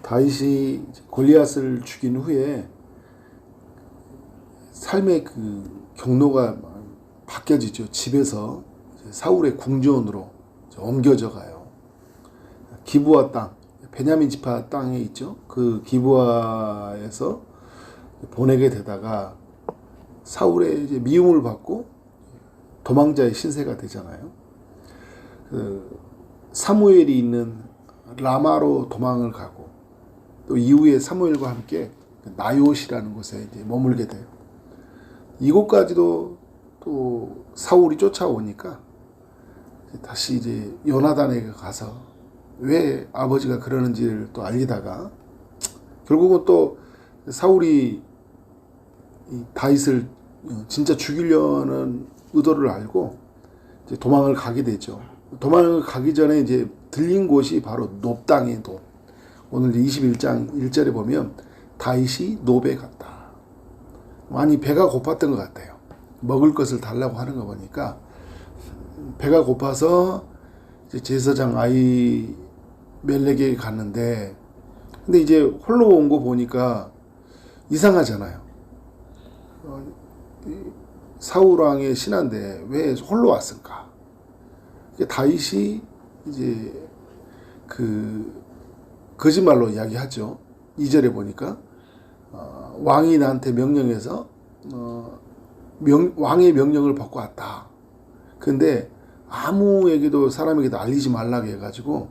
다윗이 골리앗을 죽인 후에 삶의 그 경로가 바뀌어지죠. 집에서 사울의 궁전으로 옮겨져 가요. 기브아 땅, 베냐민 지파 땅에 있죠. 그 기브아에서 보내게 되다가 사울의 이제 미움을 받고 도망자의 신세가 되잖아요. 그 사무엘이 있는 라마로 도망을 가고 또 이후에 사무엘과 함께 나요시라는 곳에 이제 머물게 돼요. 이곳까지도 또 사울이 쫓아오니까 다시 이제 요나단에게 가서 왜 아버지가 그러는지를 또 알리다가 결국은 또 사울이 다윗을 진짜 죽이려는 의도를 알고 이제 도망을 가게 되죠. 도망을 가기 전에 이제 들린 곳이 바로 놉 땅의 놉. 오늘 21장 1절에 보면 다윗이 놉에 갔다. 많이 배가 고팠던 것 같아요. 먹을 것을 달라고 하는 거 보니까 배가 고파서 이제 제사장 아히멜렉에게 갔는데 근데 이제 홀로 온 거 보니까 이상하잖아요. 사울 왕의 신하인데 왜 홀로 왔을까? 다윗이 이제 그 거짓말로 이야기하죠. 2절에 보니까 왕이 나한테 명령해서 왕의 명령을 받고 왔다. 근데 아무에게도 사람에게도 알리지 말라고 해가지고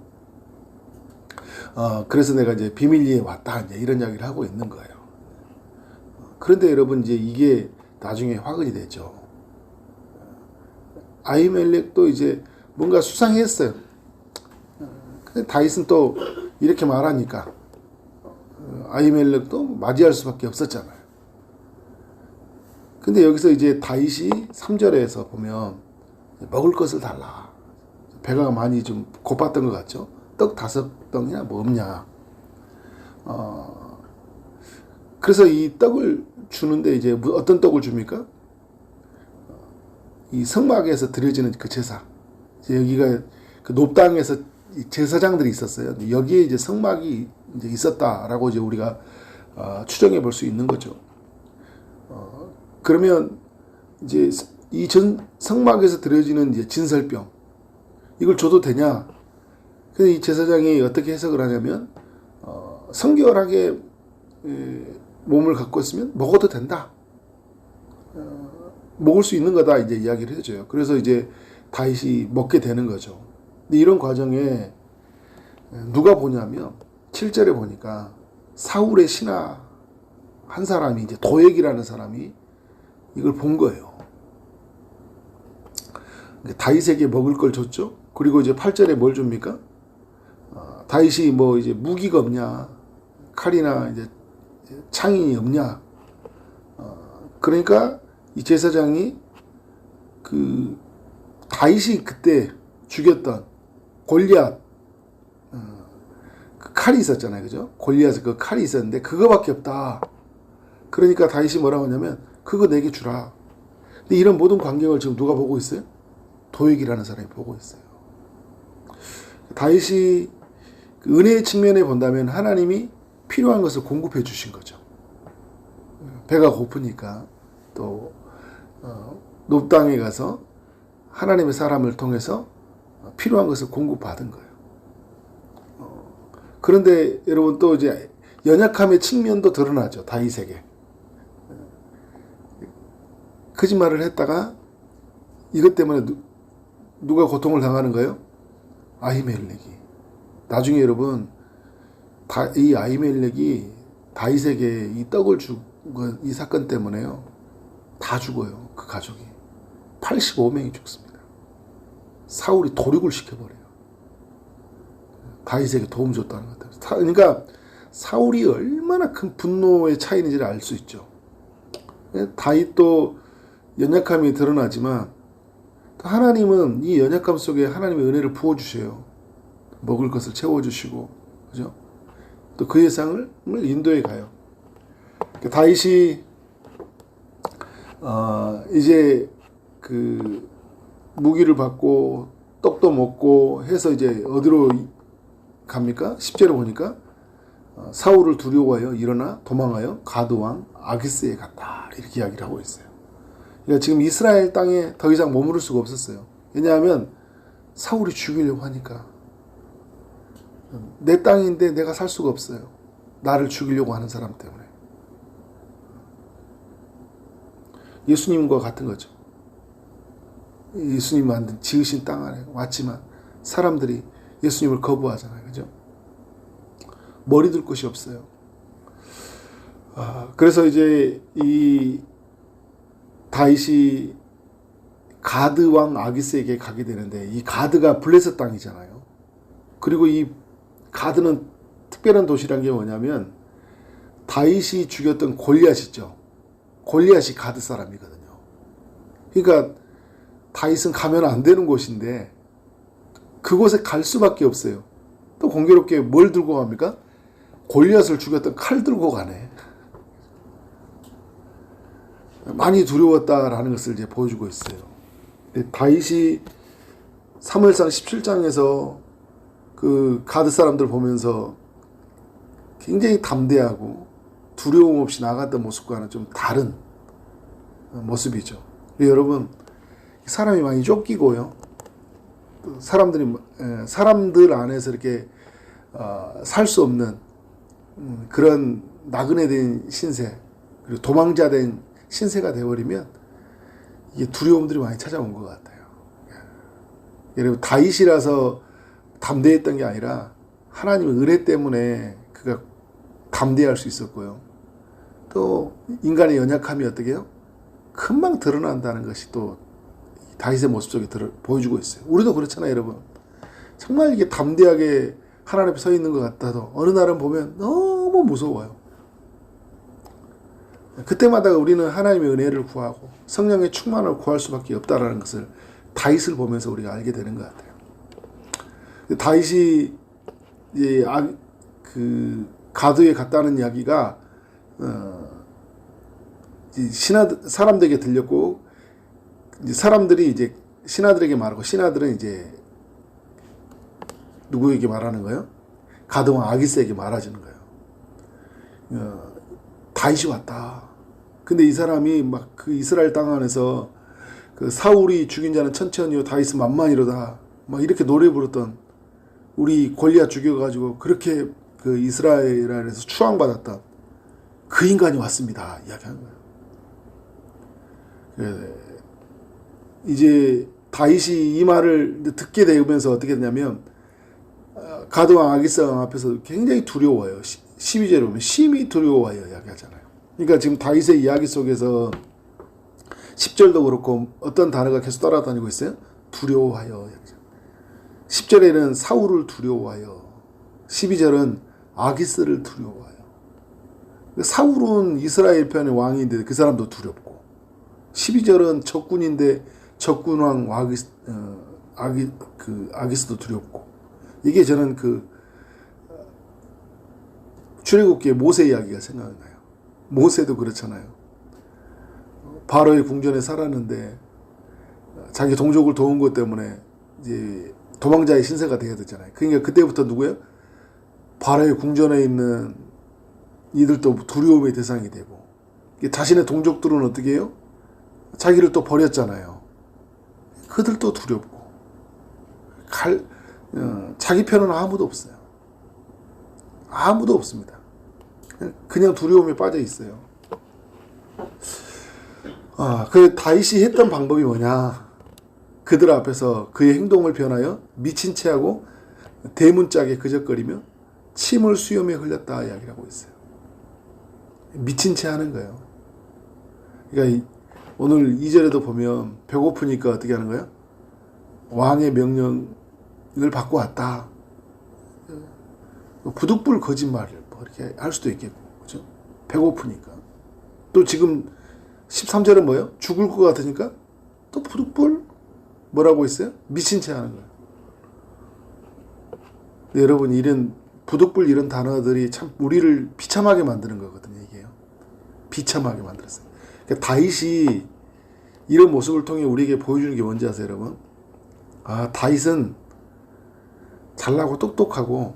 그래서 내가 이제 비밀리에 왔다 이제 이런 이야기를 하고 있는 거예요. 그런데 여러분 이제 이게 나중에 화근이 되죠. 아히멜렉도 이제 뭔가 수상했어요. 근데 다윗은 또 이렇게 말하니까 아히멜렉도 맞이할 수밖에 없었잖아요. 근데 여기서 이제 다윗이 3절에서 보면 먹을 것을 달라. 배가 많이 좀 고팠던 것 같죠. 떡 5덩이나 뭐 없냐. 그래서 이 떡을 주는데 이제 어떤 떡을 줍니까? 이 성막에서 드려지는 그 제사. 여기가 그 놉땅에서 제사장들이 있었어요. 여기에 이제 성막이 이제 있었다라고 이제 우리가 추정해 볼 수 있는 거죠. 그러면 이제 이 성막에서 드려지는 이제 진설병 이걸 줘도 되냐? 근데 이 제사장이 어떻게 해석을 하냐면 성결하게 몸을 갖고 있으면 먹어도 된다. 먹을 수 있는 거다 이제 이야기를 해줘요. 그래서 이제 다윗이 먹게 되는 거죠. 근데 이런 과정에 누가 보냐면 7절에 보니까 사울의 신하 한 사람이 이제 도액이라는 사람이 이걸 본 거예요. 다윗에게 먹을 걸 줬죠. 그리고 이제 8절에 뭘 줍니까? 다윗이 뭐 이제 무기가 없냐, 칼이나 이제 창이 없냐. 그러니까 이 제사장이 그 다윗이 그때 죽였던 골리앗 그 칼이 있었잖아요, 그죠? 골리앗 그 칼이 있었는데 그거밖에 없다. 그러니까 다윗이 뭐라고 하냐면 그거 내게 주라. 근데 이런 모든 광경을 지금 누가 보고 있어요? 도액이라는 사람이 보고 있어요. 다윗이 그 은혜의 측면에 본다면 하나님이 필요한 것을 공급해 주신 거죠. 배가 고프니까 또 놉땅에 가서 하나님의 사람을 통해서 필요한 것을 공급받은 거예요. 그런데 여러분 또 이제 연약함의 측면도 드러나죠. 다윗에게 거짓말을 했다가 이것 때문에 누가 고통을 당하는 거예요? 아히멜렉이. 나중에 여러분 이 아히멜렉이 다윗에게 이 떡을 준 이 사건 때문에요 다 죽어요. 그 가족이 85명이 죽습니다. 사울이 도륙을 시켜버려요. 다윗에게 도움 줬다는 것 때문에. 그러니까 사울이 얼마나 큰 분노의 차이인지를 알 수 있죠. 다윗도 연약함이 드러나지만 하나님은 이 연약함 속에 하나님의 은혜를 부어주셔요. 먹을 것을 채워주시고, 그죠? 또 그 예상을 인도에 가요. 다윗이 이제 그 무기를 받고 떡도 먹고 해서 이제 어디로 갑니까? 10절에 보니까 사울을 두려워하여 일어나 도망하여 가드 왕 아기스에 갔다. 이렇게 이야기를 하고 있어요. 그러니까 지금 이스라엘 땅에 더 이상 머무를 수가 없었어요. 왜냐하면 사울이 죽이려고 하니까. 내 땅인데 내가 살 수가 없어요. 나를 죽이려고 하는 사람 때문에. 예수님과 같은 거죠. 예수님 만든 지으신 땅 안에 왔지만 사람들이 예수님을 거부하잖아요. 그죠? 머리 둘 곳이 없어요. 그래서 이제 이 다윗이 가드 왕 아기스에게 가게 되는데, 이 가드가 블레셋 땅이잖아요. 그리고 이 가드는 특별한 도시란 게 뭐냐면 다윗이 죽였던 골리앗 있죠. 골리앗이 가드 사람이거든요. 그러니까 다윗은 가면 안 되는 곳인데 그곳에 갈 수밖에 없어요. 또 공교롭게 뭘 들고 갑니까? 골리앗을 죽였던 칼 들고 가네. 많이 두려웠다라는 것을 이제 보여주고 있어요. 다윗이 사무엘상 17장에서 그 가드 사람들 보면서 굉장히 담대하고 두려움 없이 나갔던 모습과는 좀 다른 모습이죠. 여러분, 사람이 많이 쫓기고요. 사람들 안에서 이렇게 살 수 없는 그런 나그네된 신세, 그리고 도망자된 신세가 되어버리면 이게 두려움들이 많이 찾아온 것 같아요. 여러분, 다윗이라서 담대했던 게 아니라 하나님의 은혜 때문에 그가 담대할 수 있었고요. 또 인간의 연약함이 어떻게 해요? 금방 드러난다는 것이 또 다윗의 모습 속에 보여주고 있어요. 우리도 그렇잖아요, 여러분. 정말 이게 담대하게 하나님 앞에 서 있는 것 같아도 어느 날은 보면 너무 무서워요. 그때마다 우리는 하나님의 은혜를 구하고 성령의 충만을 구할 수밖에 없다라는 것을 다윗을 보면서 우리가 알게 되는 것 같아요. 다윗이 이제 그 가드에 갔다는 이야기가 사람들에게 들렸고, 이제 사람들이 이제 신하들에게 말하고, 신하들은 이제 누구에게 말하는 거예요? 가드 왕 아기스에게 말하시는 거예요. 다윗이 왔다. 근데 이 사람이 막 그 이스라엘 땅 안에서 그 사울이 죽인 자는 천천히요 다윗은 만만이로다. 막 이렇게 노래 부르던 우리 골리앗 죽여가지고 그렇게 그 이스라엘에서 추앙받았던 그 인간이 왔습니다. 이야기하는 거예요. 이제 다윗이 이 말을 듣게 되면서 어떻게 되냐면 가드 왕 아기스 왕 앞에서 굉장히 두려워요. 12절에 보면 심히 두려워요 이야기하잖아요. 그러니까 지금 다윗의 이야기 속에서 10절도 그렇고 어떤 단어가 계속 따라다니고 있어요? 두려워하여. 10절에는 사울을 두려워하여, 12절은 아기스를 두려워하여. 사울은 이스라엘 편의 왕인데 그 사람도 두렵고, 12절은 적군인데 적군왕 아기스도 두렵고. 이게 저는 그 출애굽기의 모세 이야기가 생각나요. 모세도 그렇잖아요. 바로의 궁전에 살았는데 자기 동족을 도운 것 때문에 이제 도망자의 신세가 되어야 되잖아요. 그러니까 그때부터 누구예요? 바로의 궁전에 있는 이들도 두려움의 대상이 되고, 자신의 동족들은 어떻게 해요? 자기를 또 버렸잖아요. 그들도 두렵고, 자기 편은 아무도 없어요. 아무도 없습니다. 그냥 두려움에 빠져 있어요. 그 다윗이 했던 방법이 뭐냐? 그들 앞에서 그의 행동을 변하여 미친 채 하고 대문짝에 그적거리며 침을 수염에 흘렸다 이야기를 하고 있어요. 미친 채 하는 거예요. 그러니까 오늘 2절에도 보면 배고프니까 어떻게 하는 거예요? 왕의 명령을 받고 왔다. 부득불 거짓말을 이렇게 할 수도 있겠고, 그죠? 배고프니까. 또 지금 13절은 뭐예요? 죽을 것 같으니까 또 부득불 뭐라고 있어요? 미친 채 하는 거예요. 근데 여러분, 이런 부득불 이런 단어들이 참 우리를 비참하게 만드는 거거든요. 이게요. 비참하게 만들었어요. 그러니까 다윗이 이런 모습을 통해 우리에게 보여주는 게 뭔지 아세요, 여러분? 다윗은 잘나고 똑똑하고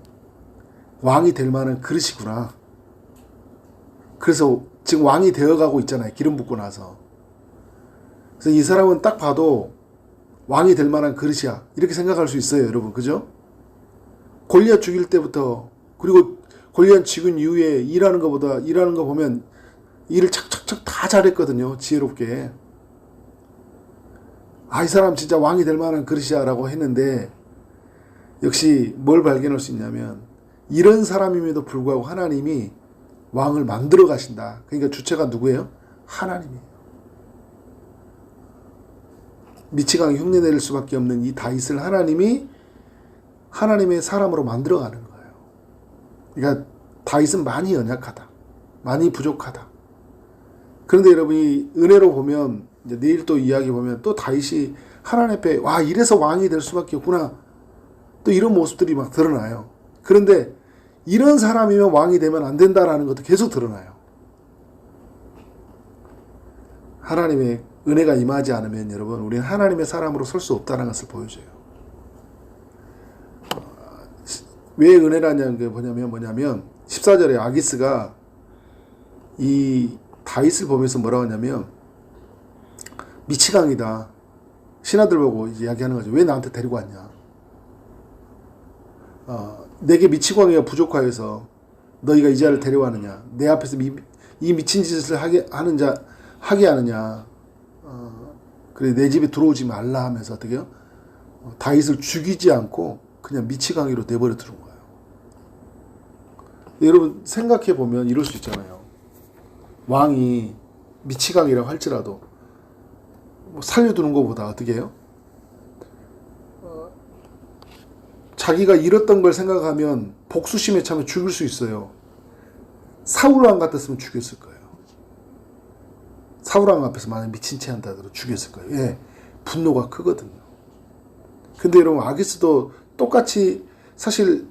왕이 될 만한 그릇이구나. 그래서 지금 왕이 되어가고 있잖아요. 기름 붓고 나서. 그래서 이 사람은 딱 봐도 왕이 될 만한 그릇이야. 이렇게 생각할 수 있어요, 여러분. 그죠? 골리앗 죽일 때부터, 그리고 골리앗 죽은 이후에 일하는 거 보면 일을 착착착 다 잘했거든요. 지혜롭게. 이 사람 진짜 왕이 될 만한 그릇이야 라고 했는데, 역시 뭘 발견할 수 있냐면, 이런 사람임에도 불구하고 하나님이 왕을 만들어 가신다. 그러니까 주체가 누구예요? 하나님이에요. 미치광이 흉내낼 수밖에 없는 이 다윗을 하나님이 하나님의 사람으로 만들어가는 거예요. 그러니까 다윗은 많이 연약하다. 많이 부족하다. 그런데 여러분이 은혜로 보면 이제 내일 또 이야기 보면 또 다윗이 하나님 앞에 이래서 왕이 될 수밖에 없구나. 또 이런 모습들이 막 드러나요. 그런데 이런 사람이면 왕이 되면 안 된다라는 것도 계속 드러나요. 하나님의 은혜가 임하지 않으면 여러분 우리는 하나님의 사람으로 설 수 없다는 것을 보여줘요. 왜 은혜라는 게 뭐냐면 14절에 아기스가 이 다윗을 보면서 뭐라고 하냐면 미치광이다. 신하들 보고 이야기하는 거죠. 왜 나한테 데리고 왔냐. 내게 미치광이가 부족하여서 너희가 이 자를 데려왔느냐. 내 앞에서 이 미친 짓을 하게 하느냐. 그래 내 집에 들어오지 말라 하면서 어떻게요? 다윗을 죽이지 않고 그냥 미치광이로 내버려 두는 거예요. 여러분 생각해 보면 이럴 수 있잖아요. 왕이 미치광이라고 할지라도 살려두는 것보다 어떻게 해요? 자기가 잃었던 걸 생각하면 복수심에 차면 죽일 수 있어요. 사울왕 같았으면 죽였을 거예요. 사울왕 앞에서 만약 미친 채 한다더라도 죽였을 거예요. 예, 분노가 크거든요. 근데 여러분 아기스도 똑같이 사실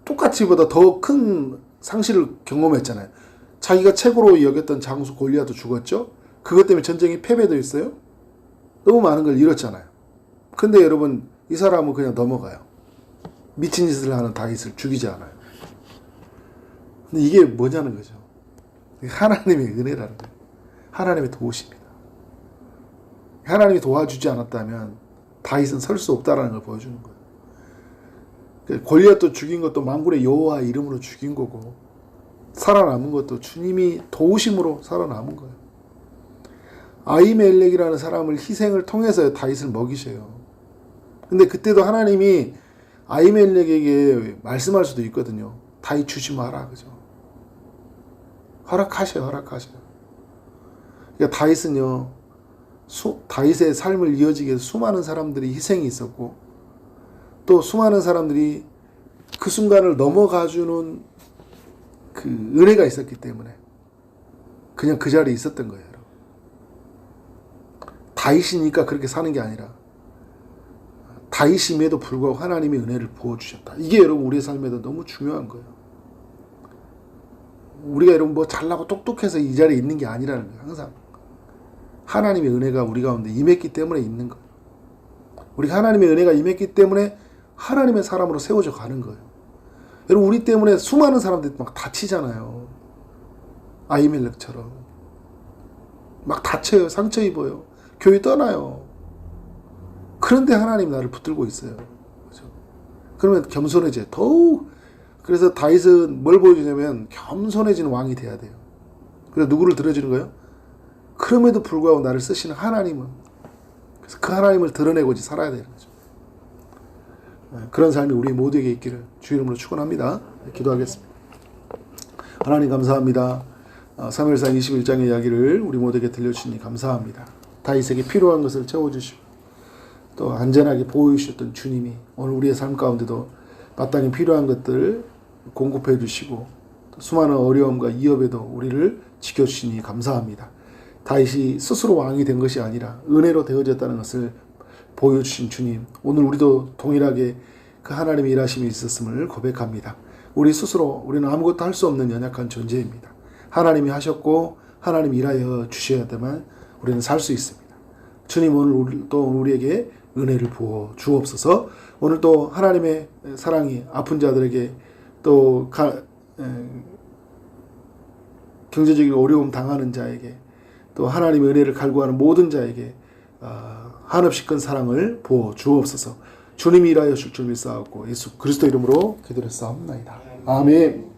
똑같이보다 더 큰 상실을 경험했잖아요. 자기가 최고로 여겼던 장수 골리앗도 죽었죠. 그것 때문에 전쟁이 패배됐어요. 너무 많은 걸 잃었잖아요. 근데 여러분 이 사람은 그냥 넘어가요. 미친 짓을 하는 다윗을 죽이지 않아요. 근데 이게 뭐냐는 거죠. 하나님의 은혜라는 거예요. 하나님의 도우십니다. 하나님이 도와주지 않았다면 다윗은 설 수 없다라는 걸 보여주는 거예요. 골리앗도 죽인 것도 만군의 여호와 이름으로 죽인 거고 살아남은 것도 주님이 도우심으로 살아남은 거예요. 아히멜렉이라는 사람을 희생을 통해서 다윗을 먹이셔요. 근데 그때도 하나님이 아히멜렉에게 말씀할 수도 있거든요. 다윗 주지 마라. 그죠? 허락하셔요. 그러니까 다윗은요. 다윗의 삶을 이어지기 위해서 수많은 사람들이 희생이 있었고 또 수많은 사람들이 그 순간을 넘어가주는 그 은혜가 있었기 때문에 그냥 그 자리에 있었던 거예요. 다윗이니까 그렇게 사는 게 아니라 다윗임에도 불구하고 하나님이 은혜를 부어주셨다. 이게 여러분 우리의 삶에도 너무 중요한 거예요. 우리가 여러분 뭐 잘나고 똑똑해서 이 자리에 있는 게 아니라는 거예요. 항상 하나님의 은혜가 우리 가운데 임했기 때문에 있는 거예요. 우리 하나님의 은혜가 임했기 때문에 하나님의 사람으로 세워져 가는 거예요. 여러분 우리 때문에 수많은 사람들이 막 다치잖아요. 아히멜렉처럼 막 다쳐요. 상처 입어요. 교회 떠나요. 그런데 하나님 나를 붙들고 있어요. 그렇죠? 그러면 겸손해져요. 더욱. 그래서 다윗은 뭘 보여주냐면 겸손해지는 왕이 돼야 돼요. 그래서 누구를 들어주는 거예요? 그럼에도 불구하고 나를 쓰시는 하나님은. 그래서 그 하나님을 드러내고지 살아야 되는 거죠. 그런 삶이 우리 모두에게 있기를 주 이름으로 축원합니다. 기도하겠습니다. 하나님 감사합니다. 사무엘상 21장의 이야기를 우리 모두에게 들려주시니 감사합니다. 다윗에게 필요한 것을 채워주시고 또 안전하게 보호해주셨던 주님이 오늘 우리의 삶 가운데도 마땅히 필요한 것들을 공급해 주시고 수많은 어려움과 위협에도 우리를 지켜주시니 감사합니다. 다윗이 스스로 왕이 된 것이 아니라 은혜로 되어졌다는 것을 보여주신 주님, 오늘 우리도 동일하게 그 하나님의 일하심이 있었음을 고백합니다. 우리 스스로 우리는 아무것도 할 수 없는 연약한 존재입니다. 하나님이 하셨고 하나님이 일하여 주셔야만 우리는 살 수 있습니다. 주님 오늘 또 우리에게 은혜를 부어 주옵소서. 오늘 또 하나님의 사랑이 아픈 자들에게 또 경제적인 어려움 당하는 자에게 또 하나님의 은혜를 갈구하는 모든 자에게 한없이 큰 사랑을 부어 주옵소서. 주님이 일하여 줄 줄 믿사옵고 예수 그리스도 이름으로 기도를 싸움나이다. 아멘.